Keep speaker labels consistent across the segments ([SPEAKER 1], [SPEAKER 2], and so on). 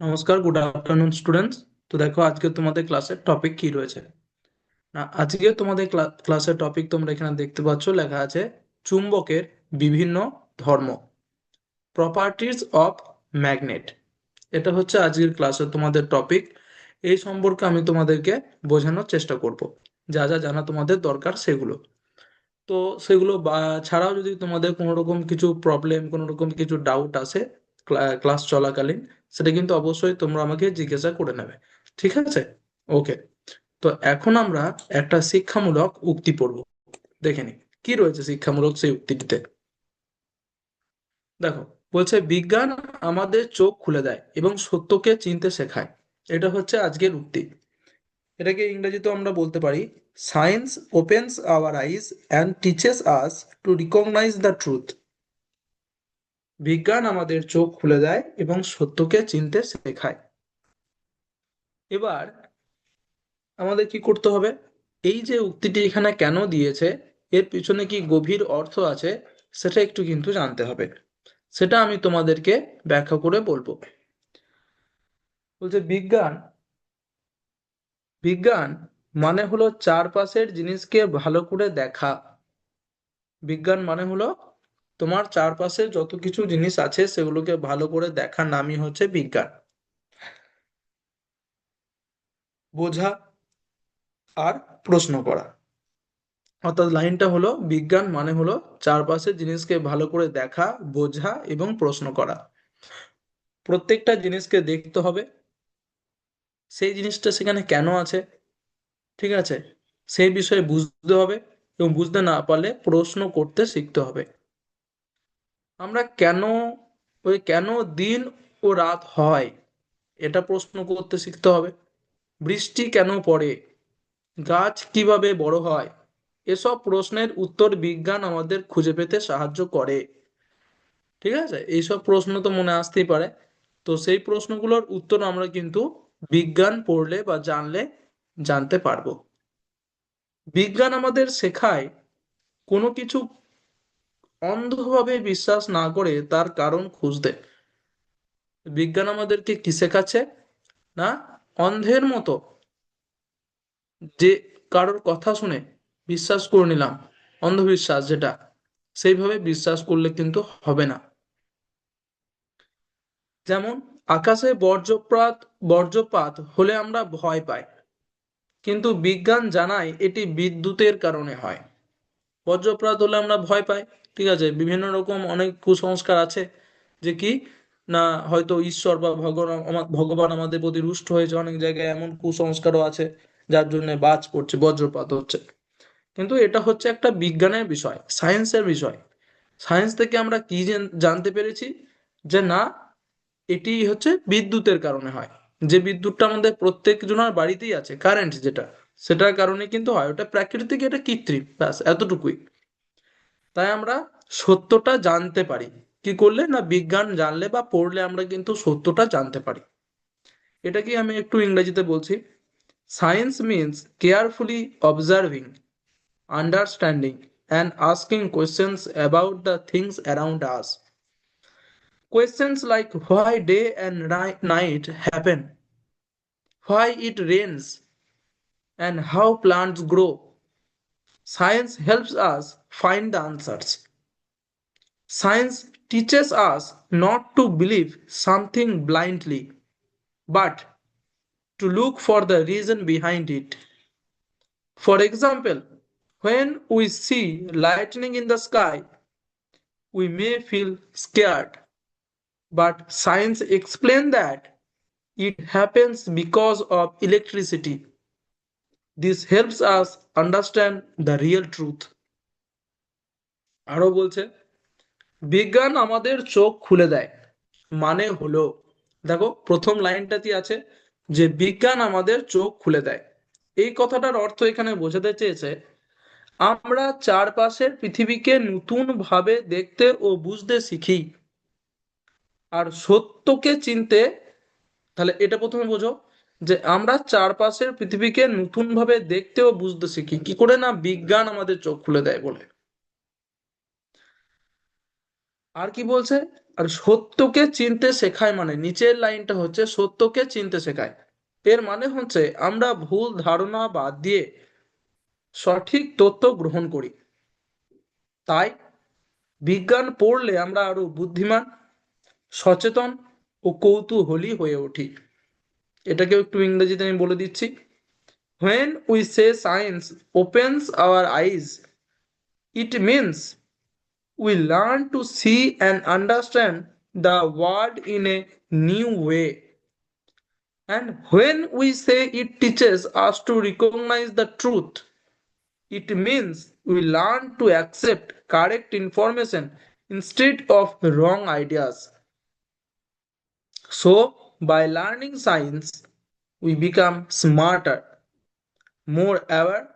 [SPEAKER 1] নমস্কার, good afternoon students. তো দেখো আজকে তোমাদের ক্লাসের টপিক কি রয়েছে। না, আজকে তোমাদের ক্লাসের টপিক তোমরা এখানে দেখতে পাচ্ছ, লেখা আছে চুম্বকের বিভিন্ন ধর্ম, প্রপার্টিজ অফ ম্যাগনেট। এটা হচ্ছে আজকের ক্লাসের তোমাদের টপিক। এই সম্পর্কে আমি তোমাদেরকে বোঝানোর চেষ্টা করব, যা যা জানা তোমাদের দরকার সেগুলো। তো সেগুলো ছাড়াও যদি তোমাদের কোনো রকম কিছু প্রবলেম, কোনো রকম কিছু ডাউট আসে ক্লাস চলাকালীন, সেটা কিন্তু অবশ্যই তোমরা আমাকে জিজ্ঞাসা করে নেবে। ঠিক আছে? ওকে। তো এখন আমরা একটা শিক্ষামূলক উক্তি পড়ব। দেখে নি কি রয়েছে শিক্ষামূলক সেই উক্তিটিতে। দেখো, বলছে বিজ্ঞান আমাদের চোখ খুলে দেয় এবং সত্যকে চিনতে শেখায়। এটা হচ্ছে আজকের উক্তি। এটাকে ইংরেজিতে আমরা বলতে পারি, science opens our eyes and teaches us to recognise the truth. বিজ্ঞান আমাদের চোখ খুলে দেয় এবং সত্যকে চিনতে শেখায়। এবার আমাদের কি করতে হবে? এই যে উক্তিটি এখানে কেন দিয়েছে, এর পিছনে কি গভীর অর্থ আছে, সেটা একটু কিন্তু জানতে হবে। সেটা আমি তোমাদেরকে ব্যাখ্যা করে বলবো। বলছে বিজ্ঞান বিজ্ঞান মানে হলো চারপাশের জিনিসকে ভালো করে দেখা। বিজ্ঞান মানে হলো তোমার চারপাশে যত কিছু জিনিস আছে সেগুলোকে ভালো করে দেখার নামই হচ্ছে বিজ্ঞান। বোঝা আর প্রশ্ন করা। অর্থাৎ লাইনটা হলো বিজ্ঞান মানে হলো চারপাশের জিনিসকে ভালো করে দেখা, বোঝা এবং প্রশ্ন করা। প্রত্যেকটা জিনিসকে দেখতে হবে, সেই জিনিসটা সেখানে কেন আছে, ঠিক আছে, সেই বিষয়ে বুঝতে হবে, এবং বুঝতে না পারলে প্রশ্ন করতে শিখতে হবে। আমরা কেন, কেন দিন ও রাত হয়, এটা প্রশ্ন করতে শিখতে হবে। বৃষ্টি কেন পড়ে, গাছ কিভাবে বড় হয়, এসব প্রশ্নের উত্তর বিজ্ঞান আমাদের খুঁজে পেতে সাহায্য করে। ঠিক আছে, এইসব প্রশ্ন তো মনে আসতেই পারে। তো সেই প্রশ্নগুলোর উত্তর আমরা কিন্তু বিজ্ঞান পড়লে বা জানলে জানতে পারবো। বিজ্ঞান আমাদের শেখায় কোনো কিছু অন্ধভাবে বিশ্বাস না করে তার কারণ খুঁজতে। বিজ্ঞান আমাদেরকে কি শেখাচ্ছে? না, অন্ধের মতো যে কারোর কথা শুনে বিশ্বাস করে নিলাম, অন্ধবিশ্বাস যেটা, সেইভাবে বিশ্বাস করলে কিন্তু হবে না। যেমন আকাশে বজ্রপাত হলে আমরা ভয় পাই, কিন্তু বিজ্ঞান জানায় এটি বিদ্যুতের কারণে হয়। বজ্রপাত হলে আমরা ভয় পাই, ঠিক আছে, বিভিন্ন রকম অনেক কুসংস্কার আছে, যে কি না হয়তো ঈশ্বর বা ভগবান আমাদের প্রতি রুষ্ট হয়েছে, অনেক জায়গায় এমন কুসংস্কারও আছে যার জন্য বাজ পড়ছে, বজ্রপাত হচ্ছে। কিন্তু এটা হচ্ছে একটা বিজ্ঞানের বিষয়, সায়েন্সের বিষয়। সায়েন্স থেকে আমরা কি জানতে পেরেছি, যে না, এটি হচ্ছে বিদ্যুতের কারণে হয়। যে বিদ্যুৎটা আমাদের প্রত্যেক জনের বাড়িতেই আছে, কারেন্ট যেটা, সেটার কারণে কিন্তু হয়। ওটা প্রাকৃতিক, এটা কৃত্রিম, ব্যাস এতটুকুই। তাই আমরা সত্যটা জানতে পারি কি করলে, না বিজ্ঞান জানলে বা পড়লে আমরা কিন্তু সত্যটা জানতে পারি। এটাকে আমি একটু ইংরেজিতে বলছি। Science means carefully observing, understanding and asking questions about the things around us. Questions like why day and night happen, why it rains, and how plants grow. Science helps us find the answers. Science teaches us not to believe something blindly, but to look for the reason behind it. For example, when we see lightning in the sky, we may feel scared, but science explains that it happens because of electricity. This helps us understand the real truth. আরো বলছে বিজ্ঞান আমাদের চোখ খুলে দেয়, মানে হলো, দেখো প্রথম লাইনটাতে আছে যে বিজ্ঞান আমাদের চোখ খুলে দেয়। এই কথাটার অর্থ এখানে বোঝাতে চেয়েছে আমরা চারপাশের পৃথিবীকে নতুন ভাবে দেখতে ও বুঝতে শিখি, আর সত্যকে চিনতে। তাহলে এটা প্রথমে বোঝো, যে আমরা চারপাশের পৃথিবীকে নতুন ভাবে দেখতে ও বুঝতে শিখি কি করে, না বিজ্ঞান আমাদের চোখ খুলে দেয় বলে। আর কি বলছে, আর সত্যকে চিনতে শেখায়, মানে নিচের লাইনটা হচ্ছে সত্যকে চিনতে শেখায়। এর মানে হচ্ছে আমরা ভুল ধারণা বাদ দিয়ে সঠিক তথ্য গ্রহণ করি। তাই বিজ্ঞান পড়লে আমরা আরো বুদ্ধিমান, সচেতন ও কৌতূহলী হয়ে উঠি। এটাকেও একটু ইংরেজিতে আমি বলে দিচ্ছি। when we say science opens our eyes, it means we learn to see and understand the world in a new way. And when we say it teaches us to recognize the truth, it means we learn to accept correct information instead of wrong ideas. So, by learning science, we become smarter, more aware,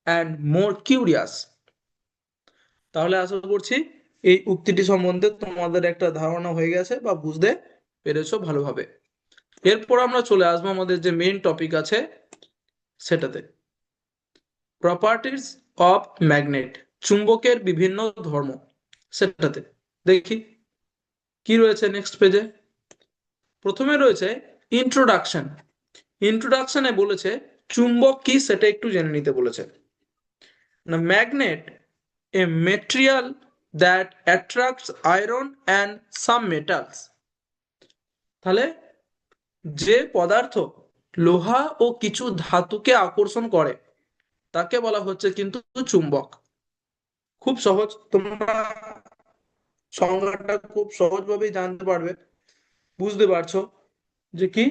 [SPEAKER 1] and more curious. তাহলে আশা করছি এই উক্তিটি সম্বন্ধে তোমাদের একটা ধারণা হয়ে গেছে বা বুঝতে পেরেছো ভালোভাবে। এরপর আমরা চলে আসবো আমাদের যে মেইন টপিক আছে সেটাতে, প্রপার্টিজ অফ ম্যাগনেট, চুম্বকের বিভিন্ন ধর্ম, সেটাতে দেখি কি রয়েছে নেক্সট পেজে। প্রথমে রয়েছে ইন্ট্রোডাকশন। ইন্ট্রোডাকশনে বলেছে চুম্বক কি সেটা একটু জেনে নিতে বলেছে। না, magnet A material that attracts iron and some metals. তাহলে যে পদার্থ লোহা ও কিছু ধাতুকে আকর্ষণ করে তাকে বলা হচ্ছে কিন্তু চুম্বক। খুব সহজ, তোমরা সংজ্ঞাটা খুব সহজভাবেই জানতে পারবে, বুঝতে পারছো যে কি,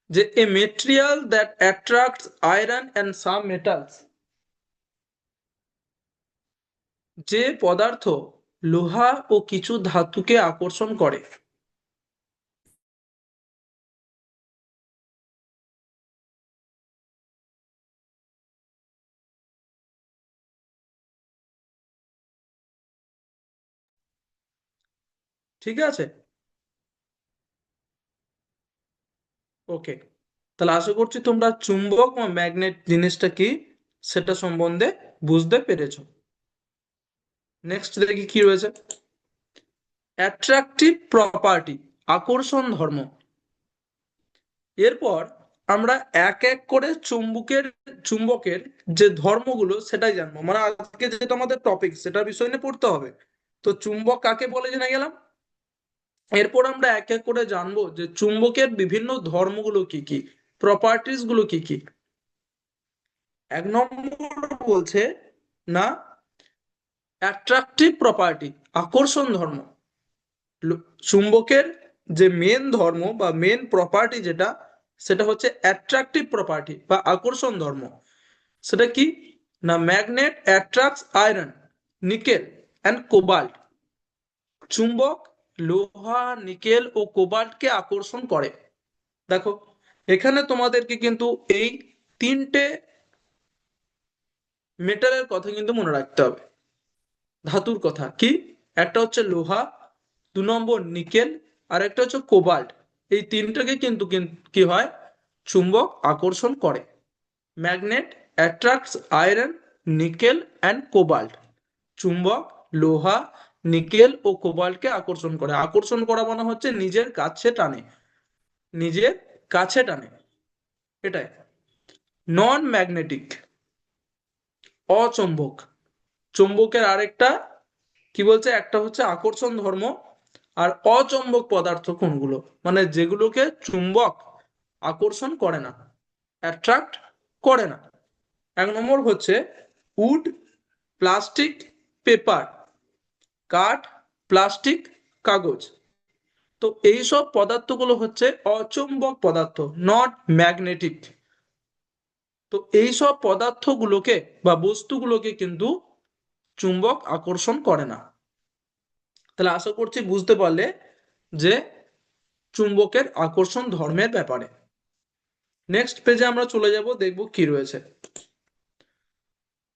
[SPEAKER 1] যে a material that attracts iron and some metals, যে পদার্থ লোহা ও কিছু ধাতুকে আকর্ষণ করে। ঠিক আছে, ওকে। তাহলে আশা করছি তোমরা চুম্বক বা ম্যাগনেট জিনিসটা কি সেটা সম্বন্ধে বুঝতে পেরেছো। নেক্সট দেখি কি রয়েছে, অ্যাট্রাকটিভ প্রপার্টি, আকর্ষণ ধর্ম। এরপর আমরা এক এক করে চুম্বকের যে ধর্মগুলো সেটাই জানবো, মানে আজকে যেটা আমাদের টপিক সেটার বিষয় নিয়ে পড়তে হবে। তো চুম্বক কাকে বলে জেনে গেলাম। এরপর আমরা এক এক করে জানবো যে চুম্বকের বিভিন্ন ধর্মগুলো কি কি, প্রপার্টিস গুলো কি কি। এক নম্বর বলছে না, অ্যাট্রাকটিভ প্রপার্টি, আকর্ষণ ধর্ম। চুম্বকের যে মেন ধর্ম বা মেন প্রপার্টি যেটা, সেটা হচ্ছে অ্যাট্রাকটিভ প্রপার্টি বা আকর্ষণ ধর্ম। সেটা কি না, magnet attracts iron, nickel and cobalt. চুম্বক লোহা, নিকেল ও কোবাল্টকে আকর্ষণ করে। দেখো এখানে তোমাদেরকে কিন্তু এই তিনটে মেটালের কথা কিন্তু মনে রাখতে হবে, ধাতুর কথা কি, একটা হচ্ছে লোহা, 2 নম্বর নিকেল, আর একটা হচ্ছে কোবাল্ট। এই তিনটাকে কিন্তু কি হয়, চুম্বক আকর্ষণ করে। Magnet attracts iron, nickel and cobalt. চুম্বক লোহা, নিকেল ও কোবাল্টকে আকর্ষণ করে। আকর্ষণ করা মানে হচ্ছে নিজের কাছে টানে, নিজের কাছে টানে, এটাই। নন ম্যাগনেটিক, অচুম্বক। চুম্বকের আরেকটা কি বলছে, একটা হচ্ছে আকর্ষণ ধর্ম, আর অচুম্বক পদার্থ কোনগুলো, মানে যেগুলোকে চুম্বক আকর্ষণ করে না, অ্যাট্রাক্ট করে না। 1 নম্বর হচ্ছে উড, প্লাস্টিক, পেপার, কাঠ, প্লাস্টিক, কাগজ। তো এইসব পদার্থগুলো হচ্ছে অচুম্বক পদার্থ, নট ম্যাগনেটিক। তো এইসব পদার্থগুলোকে বা বস্তুগুলোকে কিন্তু চুম্বক আকর্ষণ করে না। তাহলে আশা করছি বুঝতে পারলে যে চুম্বকের আকর্ষণ ধর্মের ব্যাপারে। নেক্সট পেজে আমরা চলে যাব, দেখব কি রয়েছে।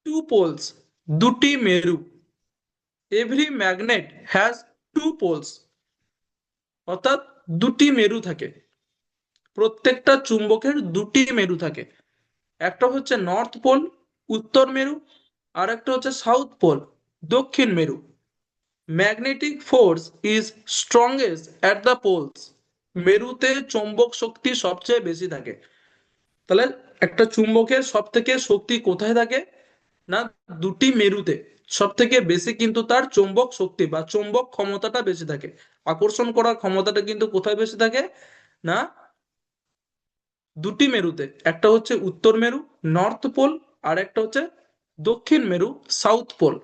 [SPEAKER 1] টু পোলস, দুটি মেরু। Every magnet has two poles, অর্থাৎ দুটি মেরু থাকে। প্রত্যেকটা চুম্বকের দুটি মেরু থাকে। একটা হচ্ছে নর্থ পোল, উত্তর মেরু, আর একটা হচ্ছে সাউথ পোল, দক্ষিণ মেরু। Magnetic force is strongest at the poles. মেরুতে চৌম্বক শক্তি সবচেয়ে বেশি থাকে। তাহলে একটা চুম্বকের সব থেকে শক্তি কোথায় থাকে? না, দুটি মেরুতে সব থেকে বেশি কিন্তু তার চৌম্বক শক্তি বা চৌম্বক ক্ষমতাটা বেশি থাকে। আকর্ষণ করার ক্ষমতাটা কিন্তু কোথায় বেশি থাকে? না, দুটি মেরুতে। একটা হচ্ছে উত্তর মেরু, নর্থ পোল, আর একটা হচ্ছে দক্ষিণ মেরু, সাউথ পোল।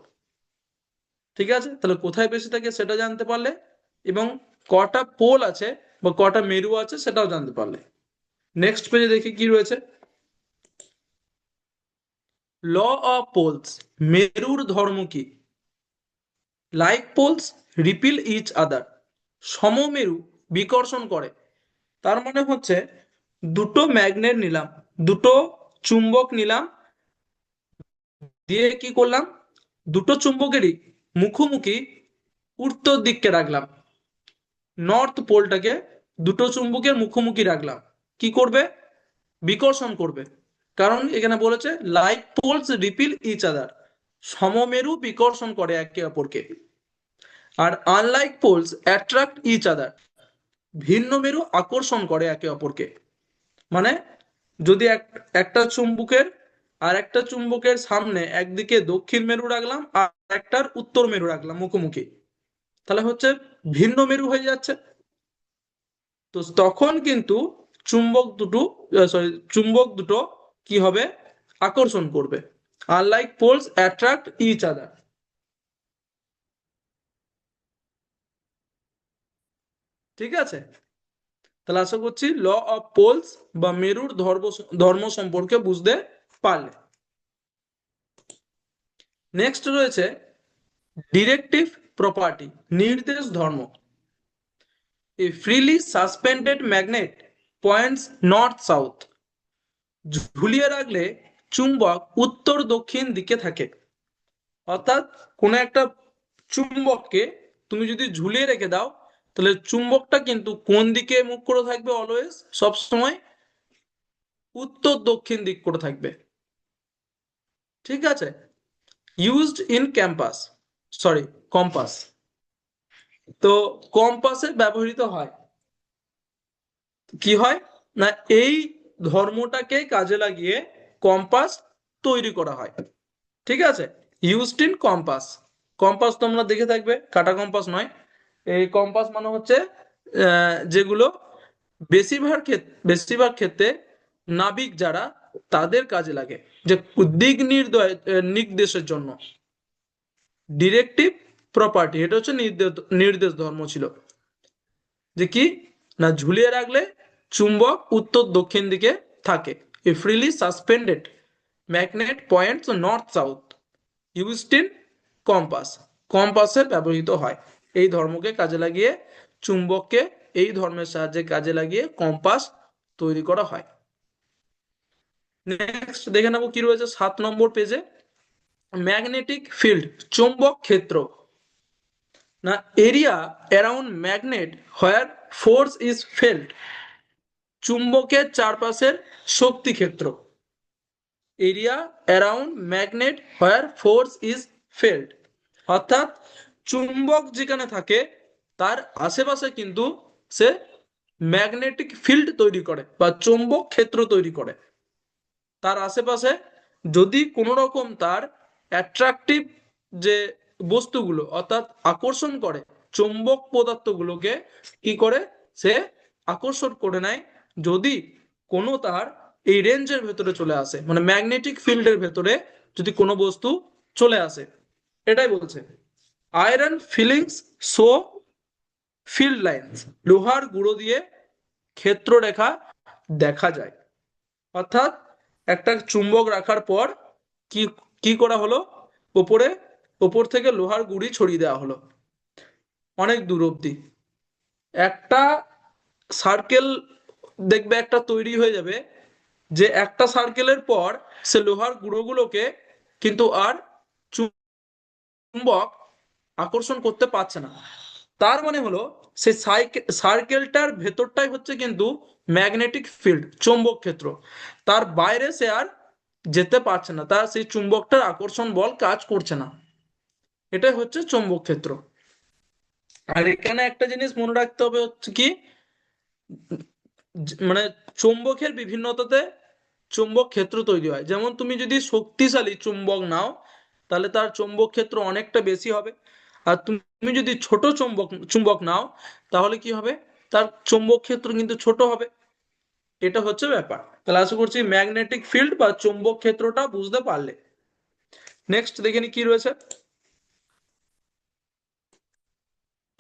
[SPEAKER 1] ঠিক আছে, তাহলে কোথায় বেশি থাকে সেটা জানতে পারলে, এবং কটা পোল আছে বা কটা মেরু আছে সেটাও জানতে পারলে। নেক্সট পেজে দেখি কি রয়েছে। ল অফ পোলস, মেরুর ধর্ম কি? Like poles repel each other. সমমেরু বিকর্ষণ করে। তার মানে হচ্ছে দুটো ম্যাগনেট নিলাম, দুটো চুম্বক নিলাম, দিয়ে কি করলাম, দুটো চুম্বকেরই মুখোমুখি উত্তর দিককে রাখলাম। নর্থ পোলটাকে দুটো চুম্বকের মুখোমুখি রাখলাম, কি করবে? বিকর্ষণ করবে। কারণ এখানে বলেছে like poles repel each other, সমমেরু বিকর্ষণ করে একে অপরকে। আর unlike poles attract each other, ভিন্ন মেরু আকর্ষণ করে একে অপরকে। মানে যদি একটা চুম্বকের আর একটা চুম্বকের সামনে একদিকে দক্ষিণ মেরু রাখলাম আর একটার উত্তর মেরু রাখলাম মুখোমুখি, তাহলে হচ্ছে ভিন্ন মেরু হয়ে যাচ্ছে। তো তখন কিন্তু চুম্বক দুটো কি হবে? আকর্ষণ করবে। Unlike poles attract each other. ঠিক আছে, তাহলে আশা করছি ল অফ পোলস বা মেরুর ধর্ম ধর্ম সম্পর্কে বুঝতে পারলে। নেক্সট রয়েছে ডিরেক্টিভ প্রপার্টি, নির্দেশ ধর্ম। A freely suspended magnet points north south. ঝুলিয়ে রাখলে চুম্বক উত্তর দক্ষিণ দিকে থাকে। অর্থাৎ কোনো একটা চুম্বককে তুমি যদি ঝুলিয়ে রেখে দাও, তাহলে চুম্বকটা কিন্তু কোন দিকে মুখ করে থাকবে? অলওয়েজ, সব সময় উত্তর দক্ষিণ দিক করে থাকবে। ঠিক আছে, used in campus, sorry compass. তো কম্পাসে ব্যবহৃত হয়। কি হয় না, এই ধর্মটাকে কাজে লাগিয়ে কম্পাস তৈরি করা হয়। ঠিক আছে, ইউজড ইন কম্পাস। কম্পাস তোমরা দেখে থাকবে, কাটা কম্পাস নয়। এই কম্পাস মানে হচ্ছে যেগুলো বেশিরভাগ ক্ষেত্রে নাবিক যারা, তাদের কাজে লাগে, যে দিক নির্দেশের জন্য। ডিরেক্টিভ প্রপার্টি, এটা হচ্ছে নির্দেশ ধর্ম ছিল। যে কি না, ঝুলিয়ে রাখলে চুম্বক উত্তর দক্ষিণ দিকে থাকে। A freely suspended magnet points north south, used in compass. কম্পাসে ব্যবহৃত হয়। এই ধর্মকে কাজে লাগিয়ে, চুম্বককে এই ধর্মের সাহায্যে কাজে লাগিয়ে কম্পাস তৈরি করা হয়। নেক্সট দেখে নেবো কি রয়েছে 7 নম্বর পেজে। ম্যাগনেটিক ফিল্ড, চৌম্বক ক্ষেত্র। না, area around magnet where force is felt. চুম্বকের চারপাশের শক্তি ক্ষেত্র। Area around magnet where force is felt. অর্থাৎ চুম্বক যেখানে থাকে তার আশেপাশে কিন্তু সে ম্যাগনেটিক ফিল্ড তৈরি করে বা চৌম্বক ক্ষেত্র তৈরি করে। তার আশেপাশে যদি কোনো রকম তার অ্যাট্রাকটিভ যে বস্তুগুলো, অর্থাৎ আকর্ষণ করে চৌম্বক পদার্থগুলোকে, কি করে সে আকর্ষণ করে নেয়। যদি কোনো তার এই রেঞ্জের ভেতরে চলে আসে, মানে ম্যাগনেটিক ফিল্ডের ভেতরে যদি কোনো বস্তু চলে আসে, এটাই বলছে। Iron filings show field lines, লোহার গুঁড়ো দিয়ে ক্ষেত্র রেখা দেখা যায়। অর্থাৎ একটা চুম্বক রাখার পর কি কি করা হলো, ওপরে ওপর থেকে লোহার গুঁড়ি ছড়িয়ে দেওয়া হলো অনেক দূর অব্দি। একটা সার্কেল দেখবে একটা তৈরি হয়ে যাবে, যে একটা সার্কেলের পর সে লোহার গুঁড়োগুলোকে কিন্তু আর চুম্বক আকর্ষণ করতে পারছে না। তার মানে হলো সেই সার্কেলটার ভেতরটাই হচ্ছে কিন্তু ম্যাগনেটিক ফিল্ড, চৌম্বক ক্ষেত্র। তার বাইরে সে আর যেতে পারছে না, তার সেই চুম্বকটার আকর্ষণ বল কাজ করছে না। এটাই হচ্ছে চৌম্বক ক্ষেত্র। আর এখানে একটা জিনিস মনে রাখতে হবে হচ্ছে কি, মানে চুম্বকের বিভিন্নতাতে চুম্বক ক্ষেত্র তৈরি হয়। যেমন তুমি যদি শক্তিশালী চুম্বক নাও তাহলে তার চুম্বক ক্ষেত্র অনেকটা বেশি হবে, আর তুমি যদি ছোট চুম্বক চুম্বক নাও তাহলে কি হবে, তার চুম্বক ক্ষেত্র কিন্তু ছোট হবে। এটা হচ্ছে ব্যাপার। তাহলে আশা করছি ম্যাগনেটিক ফিল্ড বা চুম্বক ক্ষেত্রটা বুঝতে পারলে। নেক্সট দেখে নি কি রয়েছে।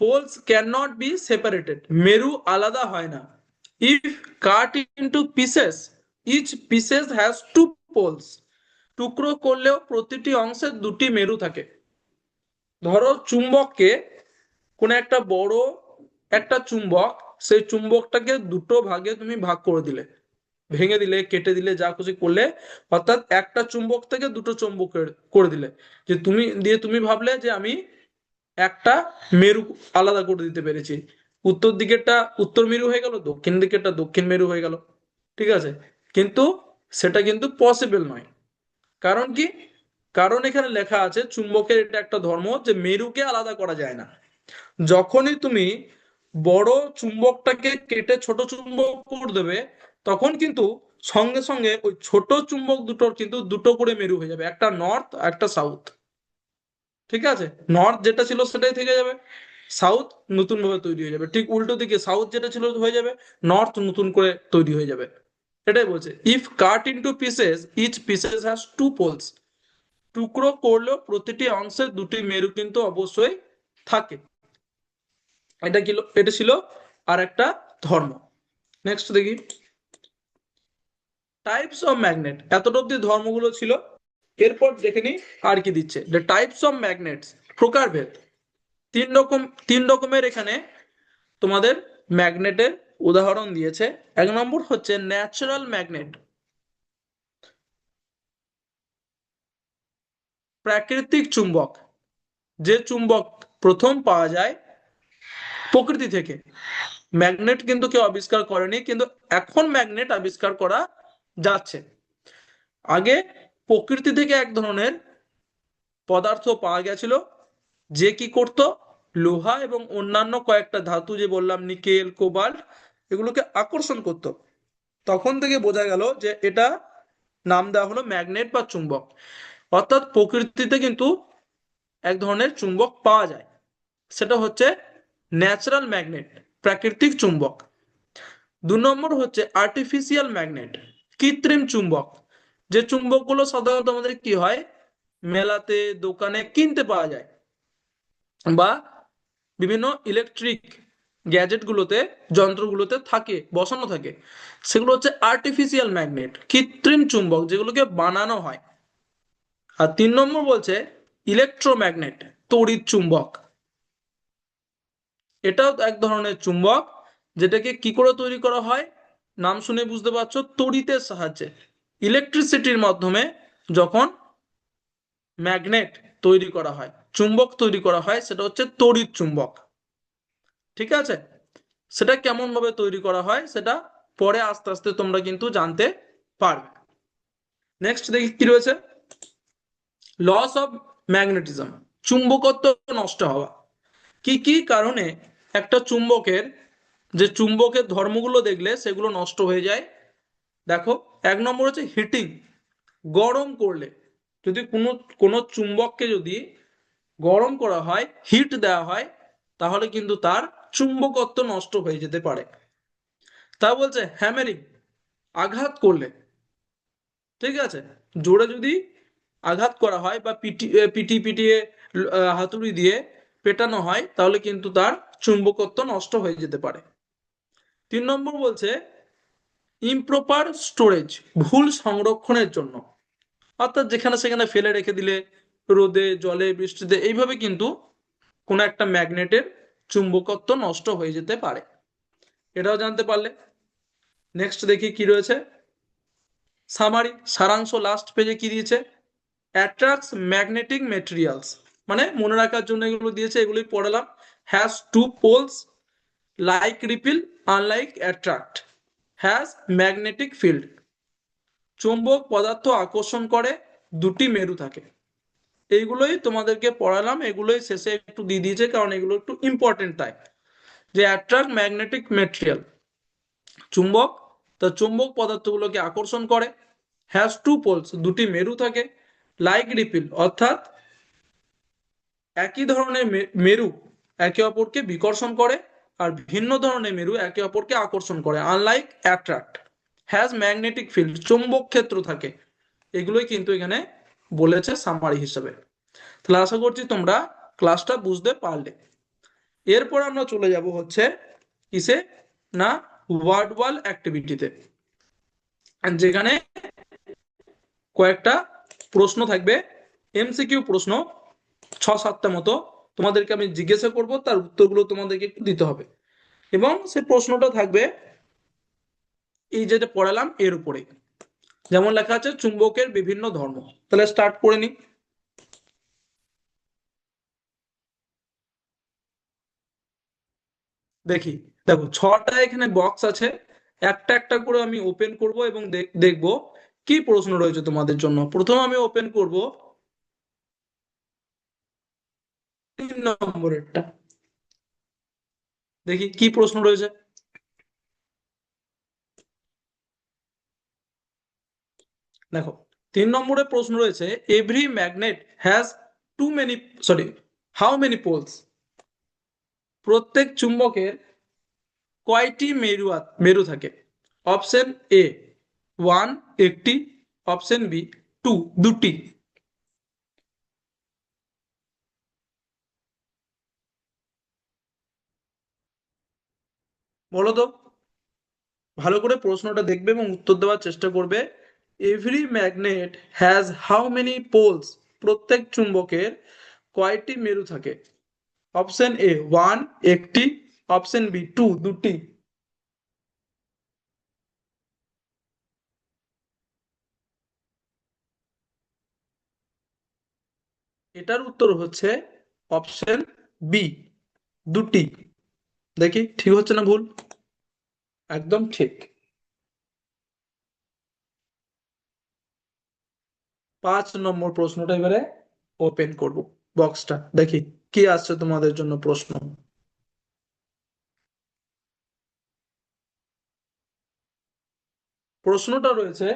[SPEAKER 1] Poles can not be separated, মেরু আলাদা হয় না। If cut into pieces, each pieces has two poles, টুকরো করলেও প্রতিটি অংশে দুটি মেরু থাকে। ধরো চুম্বককে, কোন একটা বড় একটা চুম্বক, সেই চুম্বকটাকে দুটো ভাগে তুমি ভাগ করে দিলে, ভেঙে দিলে, কেটে দিলে, যা খুশি করলে, অর্থাৎ একটা চুম্বক থেকে দুটো চুম্বক করে দিলে, যে তুমি ভাবলে যে আমি একটা মেরু আলাদা করে দিতে পেরেছি, উত্তর দিকেরটা উত্তর মেরু হয়ে গেল, দক্ষিণ দিকেরটা দক্ষিণ মেরু হয়ে গেল। ঠিক আছে, কিন্তু সেটা কিন্তু পসিবল নয়। কারণ কি, কারণ এখানে লেখা আছে চুম্বকের এটা একটা ধর্ম যে মেরুকে আলাদা করা যায় না। যখনই তুমি বড় চুম্বকটাকে কেটে ছোট চুম্বক করে দেবে, তখন কিন্তু সঙ্গে সঙ্গে ওই ছোট চুম্বক দুটোর কিন্তু দুটো করে মেরু হয়ে যাবে, একটা নর্থ একটা সাউথ। ঠিক আছে, নর্থ যেটা ছিল সেটাই থেকে যাবে, সাউথ নতুন ভাবে তৈরি হয়ে যাবে, ঠিক উল্টো দিকে সাউথ যেটা ছিল হয়ে যাবে, নর্থ নতুন করে তৈরি হয়ে যাবে। এটাই বলছে, if cut into pieces each pieces has two poles, টুকরো করলেও প্রতিটি অংশে দুটি মেরু কিন্তু অবশ্যই থাকে। এটা ছিল আর একটা ধর্ম। নেক্সট দেখি, টাইপস অফ ম্যাগনেট। এতটা অব্দি ধর্মগুলো ছিল। এরপর দেখে নি আর কি দিচ্ছে, দ্য টাইপস অফ ম্যাগনেটস, প্রকারভেদ। তিন রকমের এখানে তোমাদের ম্যাগনেটের উদাহরণ দিয়েছে। এক নম্বর হচ্ছে ন্যাচারাল ম্যাগনেট, প্রাকৃতিক চুম্বক, যে চুম্বক প্রথম পাওয়া যায় প্রকৃতি থেকে। ম্যাগনেট কিন্তু কেউ আবিষ্কার করেনি, কিন্তু এখন ম্যাগনেট আবিষ্কার করা যাচ্ছে। আগে প্রকৃতি থেকে এক ধরনের পদার্থ পাওয়া গেছিল, যে কি করত, লোহা এবং অন্যান্য কয়েকটা ধাতু, যে বললাম নিকেল কোবাল্ট, এগুলোকে আকর্ষণ করত। তখন থেকে বোঝা গেল যে এটা নাম দেওয়া হলো ম্যাগনেট বা চুম্বক। অর্থাৎ প্রকৃতিতে কিন্তু এক ধরনের চুম্বক পাওয়া যায়, সেটা হচ্ছে ন্যাচারাল ম্যাগনেট, প্রাকৃতিক চুম্বক। 2 নম্বর হচ্ছে আর্টিফিশিয়াল ম্যাগনেট, কৃত্রিম চুম্বক, যে চুম্বকগুলো সাধারণত আমাদের কি হয়, মেলাতে দোকানে কিনতে পাওয়া যায়, বা বিভিন্ন ইলেকট্রিক গ্যাজেট গুলোতে, যন্ত্রগুলোতে থাকে, বসানো থাকে, সেগুলো হচ্ছে আর্টিফিশিয়াল ম্যাগনেট, কৃত্রিম চুম্বক, যেগুলোকে বানানো হয়। আর 3 নম্বর বলছে ইলেকট্রোম্যাগনেট, তড়িৎ চুম্বক। এটাও এক ধরনের চুম্বক, যেটাকে কি করে তৈরি করা হয়, নাম শুনে বুঝতে পারছো, তড়িতের সাহায্যে, ইলেকট্রিসিটির মাধ্যমে যখন ম্যাগনেট তৈরি করা হয়, চুম্বক তৈরি করা হয়, সেটা হচ্ছে তড়িৎ চুম্বক। ঠিক আছে, সেটা কেমন ভাবে তৈরি করা হয় সেটা পরে আস্তে আস্তে তোমরা কিন্তু জানতে পারবে। নেক্সট দেখি কি রয়েছে, লস অফ ম্যাগনেটিজম, চুম্বকত্ব নষ্ট হওয়া। কি কি কারণে একটা চুম্বকের, যে চুম্বকের ধর্মগুলো দেখলে সেগুলো নষ্ট হয়ে যায়। দেখো, 1 নম্বর হচ্ছে হিটিং, গরম করলে, যদি কোনো কোনো চুম্বককে যদি গরম করা হয়, হিট দেওয়া হয়, তাহলে কিন্তু তার চুম্বকত্ব নষ্ট হয়ে যেতে পারে। তা বলছে হ্যামারিং, আঘাত করলে, ঠিক আছে, জোরে যদি আঘাত করা হয় বা পিটিয়ে হাতুড়ি দিয়ে পেটানো হয়, তাহলে কিন্তু তার চুম্বকত্ব নষ্ট হয়ে যেতে পারে। 3 নম্বর বলছে ইমপ্রপার স্টোরেজ, ভুল সংরক্ষণের জন্য, অর্থাৎ যেখানে সেখানে ফেলে রেখে দিলে, রোদে জলে বৃষ্টিতে, এইভাবে কিন্তু কোনো একটা ম্যাগনেটের চুম্বকত্ব নষ্ট হয়ে যেতে পারে। এটাও জানতে পারলে। নেক্সট দেখি কি রয়েছে, সামারি, সারাংশ, লাস্ট পেজে কি দিয়েছে, অ্যাট্রাক্টস ম্যাগনেটিক মেটেরিয়ালস, মানে মনে রাখার জন্য এগুলো দিয়েছে, এগুলোই পড়ালাম। Has two poles, like repel, unlike attract, has magnetic field, চৌম্বক পদার্থ আকর্ষণ করে, দুটি মেরু থাকে। এইগুলোই তোমাদেরকে পড়ালাম, এগুলোই শেষে একটু দিয়ে দিয়েছে কারণ এগুলো একটু ইম্পর্টেন্ট তাই। যে অ্যাট্রাক্ট ম্যাগনেটিক মেটেরিয়াল, চুম্বক, তো চুম্বক পদার্থগুলোকে আকর্ষণ করে। হ্যাজ টু পোলস, দুটি মেরু থাকে। লাইক রিপিল, অর্থাৎ একই ধরনের মেরু একে অপরকে বিকর্ষণ করে, আর ভিন্ন ধরনের মেরু একে অপরকে আকর্ষণ করে। Unlike attract. Has magnetic field, চুম্বক ক্ষেত্র থাকে। এগুলোই কিন্তু এখানে বলেছে সামারি হিসেবে। তাহলে আশা করছি তোমরা ক্লাসটা বুঝতে পারলে। এরপর আমরা চলে যাব হচ্ছে কিসে, না ওয়ার্ড ওয়াল অ্যাক্টিভিটিতে, যেখানে কয়েকটা প্রশ্ন থাকবে, এমসিকিউ প্রশ্ন 6-7টা মতো। তোমাদেরকে আমি জিজ্ঞাসা করব, তার উত্তরগুলো তোমাদেরকে একটু দিতে হবে, এবং সে প্রশ্নটা থাকবে এই যেটা পড়ালাম এর উপরে। যেমন লেখা আছে চুম্বকের বিভিন্ন ধর্ম। তাহলে স্টার্ট করে নি। দেখি, দেখো 6টা এখানে বক্স আছে, একটা একটা করে আমি ওপেন করব এবং দেখব কি প্রশ্ন রয়েছে তোমাদের জন্য। প্রথম আমি ওপেন করব 3 নম্বরেরটা, দেখি কি প্রশ্ন রয়েছে। দেখো 3 নম্বরে প্রশ্ন রয়েছে, every magnet has too many, sorry, how many poles. প্রত্যেক চুম্বকের কয়টি মেরু থাকে? অপশন এ 1, একটি। অপশন বি 2, দুটি। বলো তো, ভালো করে প্রশ্নটা দেখবে এবং উত্তর দেওয়ার চেষ্টা করবে। Every magnet has how many poles, প্রত্যেক চুম্বকের কয়টি মেরু থাকে? অপশন এ 1, একটি। অপশন বি 2, দুটি। এটার উত্তর হচ্ছে অপশন বি, দুটি। দেখি ঠিক হচ্ছে না ভুল? একদম ঠিক। 5 নম্বর প্রশ্নটা এবারে ওপেন করব বক্সটা, দেখি কি আসছে তোমাদের জন্য প্রশ্ন। প্রশ্নটা রয়েছে,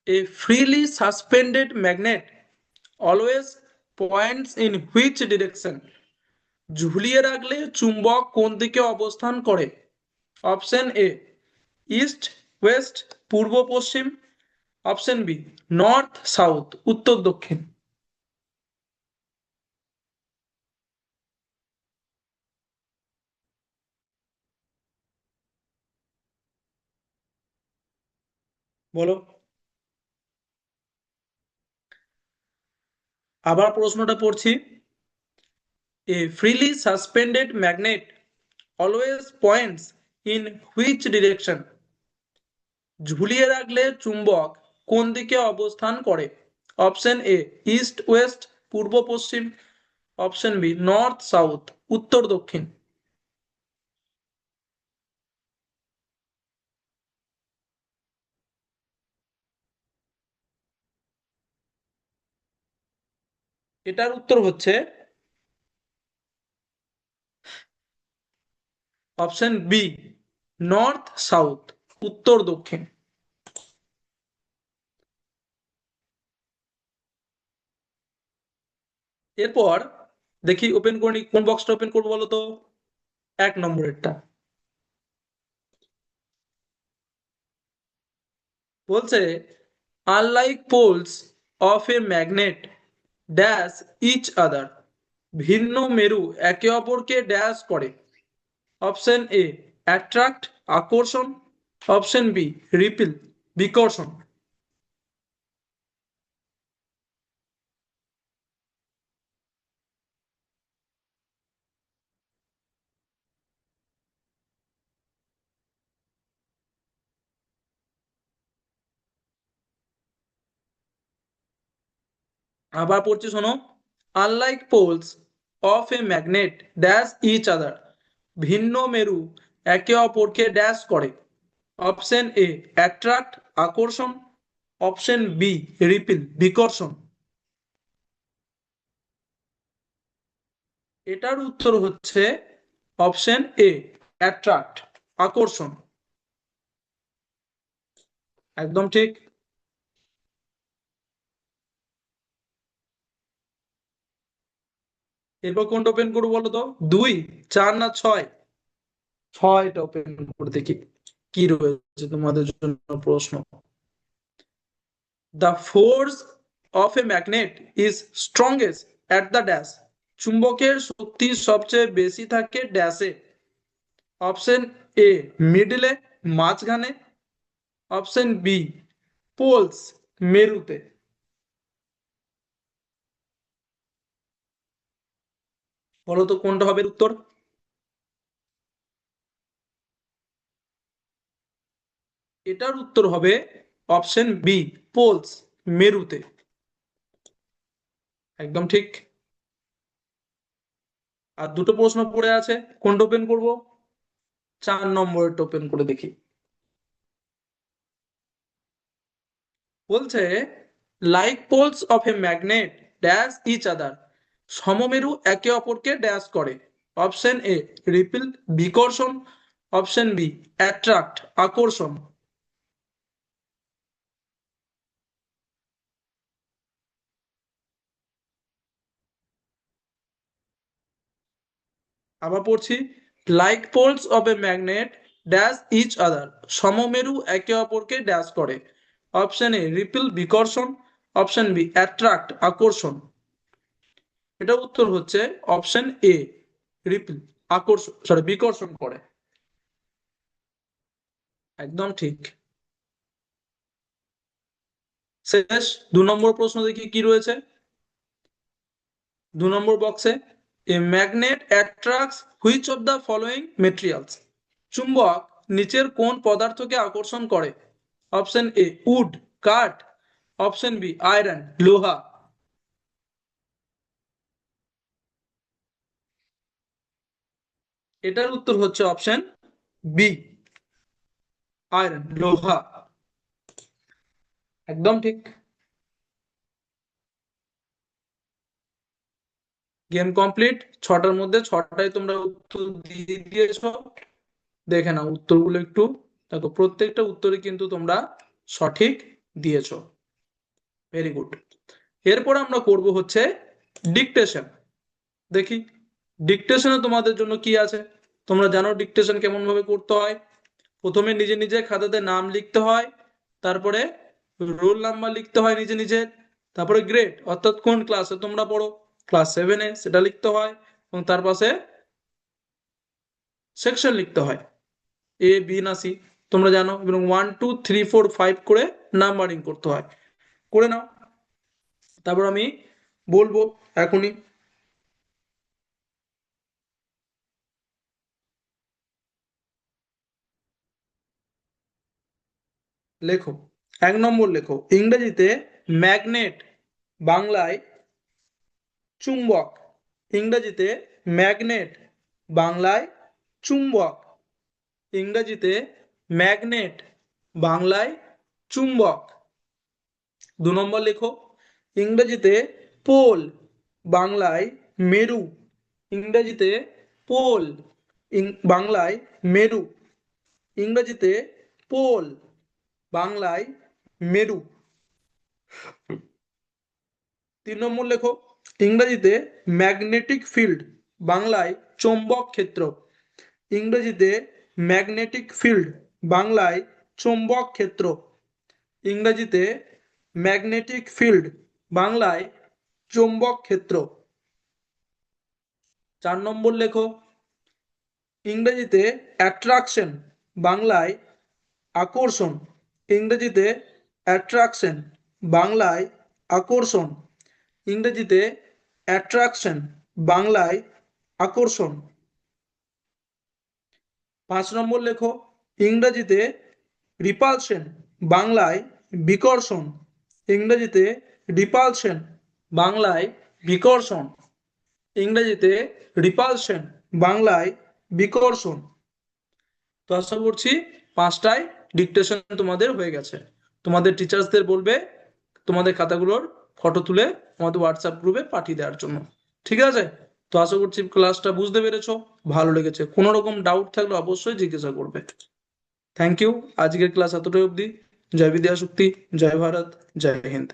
[SPEAKER 1] a freely suspended magnet always points in which direction. ঝুলিয়ে রাখলে চুম্বক কোন দিকে অবস্থান করে? অপশন এ ইস্ট ওয়েস্ট, পূর্ব পশ্চিম। অপশন বি নর্থ সাউথ, উত্তর দক্ষিণ। বলো। আবার প্রশ্নটা পড়ছি, a freely suspended magnet always points in which direction. ঝুলিয়ে রাখলে চুম্বক কোন দিকে অবস্থান করে? অপশন এ ইস্ট ওয়েস্ট, পূর্ব পশ্চিম। অপশন বি নর্থ সাউথ, উত্তর দক্ষিণ। এটার উত্তর হচ্ছে অপশন বি নর্থ সাউথ, উত্তর দক্ষিণ। এরপর দেখি ওপেন করি, কোন বক্সটা ওপেন করবো বলো তো? 1 নম্বরেরটা। বলছে, unlike poles of a magnet dash each other. ভিন্ন মেরু একে অপরকে ড্যাশ করে। অপশন এ অ্যাট্রাক্ট, আকর্ষণ। অপশন বি রিপিল, বিকর্ষণ। আবার পড়ছি শোনো, unlike poles of a magnet dash each other. ভিন্ন মেরু একে অপরকে ড্যাশ করে। অপশন এ অ্যাট্রাক্ট, আকর্ষণ। অপশন বি রিপিল, বিকর্ষণ। এটার উত্তর হচ্ছে অপশন এ, অ্যাট্রাক্ট, আকর্ষণ। একদম ঠিক। এরপর কোনটা ওপেন করবো বলো তো? 2, 4 না 6? 6টা ওপেন করে দেখি কি রয়েছে তোমাদের জন্য প্রশ্ন। The force of a magnet is strongest at the dash. চুম্বকের শক্তি সবচেয়ে বেশি থাকে ড্যাশে। অপশন এ, মিডলে, মাঝখানে। অপশন বি, পোলস, মেরুতে। বলো তো কোনটা হবে উত্তর? এটার উত্তর হবে অপশন বি, পোলস, মেরুতে। একদম ঠিক। আর দুটো প্রশ্ন পড়ে আছে, কোনটা ওপেন করব? 4 নম্বরটা ওপেন করে দেখি। বলছে like poles of a magnet dash each other. সমমেরু একে অপরকে ড্যাশ করে। অপশন এ, রিপিল, বিকর্ষণ। অপশন বি, অ্যাট্রাক্ট, আকর্ষণ। আবার পড়ছি, like poles of a magnet dash each other. সমমেরু একে অপরকে ড্যাশ করে। অপশন এ, রিপিল, বিকর্ষণ। অপশন বি, অ্যাট্রাক্ট, আকর্ষণ। এটা উত্তর হচ্ছে অপশন এ, রিপিল, আকর্ষণ, সরি বিকর্ষণ করে। একদম ঠিক। শেষ 2 নম্বর প্রশ্ন দেখি কি রয়েছে 2 নম্বর বক্সে। A magnet attracts which of the following materials. চুম্বক নিচের কোন পদার্থকে আকর্ষণ করে? অপশন এ, উড, কাঠ। অপশন বি, আয়রন, লোহা। এটার উত্তর হচ্ছে অপশন বি, আয়রন, লোহা। একদম ঠিক। Game complete. 6টার মধ্যে 6টায় তোমরা উত্তর দিয়ে দিয়েছো। দেখে নাও উত্তরগুলো একটু। দেখো প্রত্যেকটা উত্তরে কিন্তু তোমরা সঠিক দিয়েছো। Very good. এরপর আমরা করব হচ্ছে ডিকটেশন। দেখি ডিকটেশনে তোমাদের জন্য কি আছে। তোমরা জানো ডিকটেশন কেমন ভাবে করতে হয়। প্রথমে নিজে নিজে খাতাতে নাম লিখতে হয়, তারপরে রোল নাম্বার লিখতে হয় নিজে নিজে, তারপরে গ্রেড অর্থাৎ কোন ক্লাসে তোমরা পড়ো, ক্লাস 7-এ সেটা লিখতে হয়, এবং তার পাশে সেকশন লিখতে হয়, এ, বি না সি, তোমরা জানো, এবং 1 2 3 4 5 করে নাম্বারিং করতে হয়। করে নাও, তারপর আমি বলবো এখনই। লেখো। 1 নম্বর লেখো, ইংরেজিতে ম্যাগনেট, বাংলায় চুম্বক। ইংরেজিতে ম্যাগনেট, বাংলায় চুম্বক। ইংরেজিতে ম্যাগনেট, বাংলায় চুম্বক। 2 নম্বর লেখো, ইংরেজিতে পোল, বাংলায় মেরু। ইংরেজিতে পোল, বাংলায় মেরু। ইংরেজিতে পোল, বাংলায় মেরু। 3 নম্বর লেখো, ইংরেজিতে ম্যাগনেটিক ফিল্ড, বাংলায় চৌম্বক ক্ষেত্র। ইংরেজিতে ম্যাগনেটিক ফিল্ড, বাংলায় চৌম্বক ক্ষেত্র। ইংরেজিতে ম্যাগনেটিক ফিল্ড, বাংলায় চৌম্বক ক্ষেত্র। 4 নম্বর লেখো, ইংরেজিতে অ্যাট্রাকশন, বাংলায় আকর্ষণ। ইংরেজিতে অ্যাট্রাকশন, বাংলায় আকর্ষণ। ইংরেজিতে অ্যাট্রাকশন, বাংলায় আকর্ষণ। 5 নম্বর লেখো, ইংরেজিতে রিপালশন, বাংলায় বিকর্ষণ। ইংরেজিতে রিপালশন, বাংলায় বিকর্ষণ। ইংরেজিতে রিপালশন, বাংলায় বিকর্ষণ। তো আশা করছি 5টায় ডিকটেশন তোমাদের হয়ে গেছে। তোমাদের টিচার্সদের বলবে তোমাদের খাতাগুলোর ফটো তুলে আমাদের হোয়াটসঅ্যাপ গ্রুপে পাঠিয়ে দেওয়ার জন্য। ঠিক আছে? তো আশা করছি ক্লাসটা বুঝতে পেরেছো, ভালো লেগেছে। কোনো রকম ডাউট থাকলে অবশ্যই জিজ্ঞাসা করবে। Thank you. আজকের ক্লাস এতটাই অবধি। জয় বিদ্যাশক্তি, জয় ভারত, জয় হিন্দ।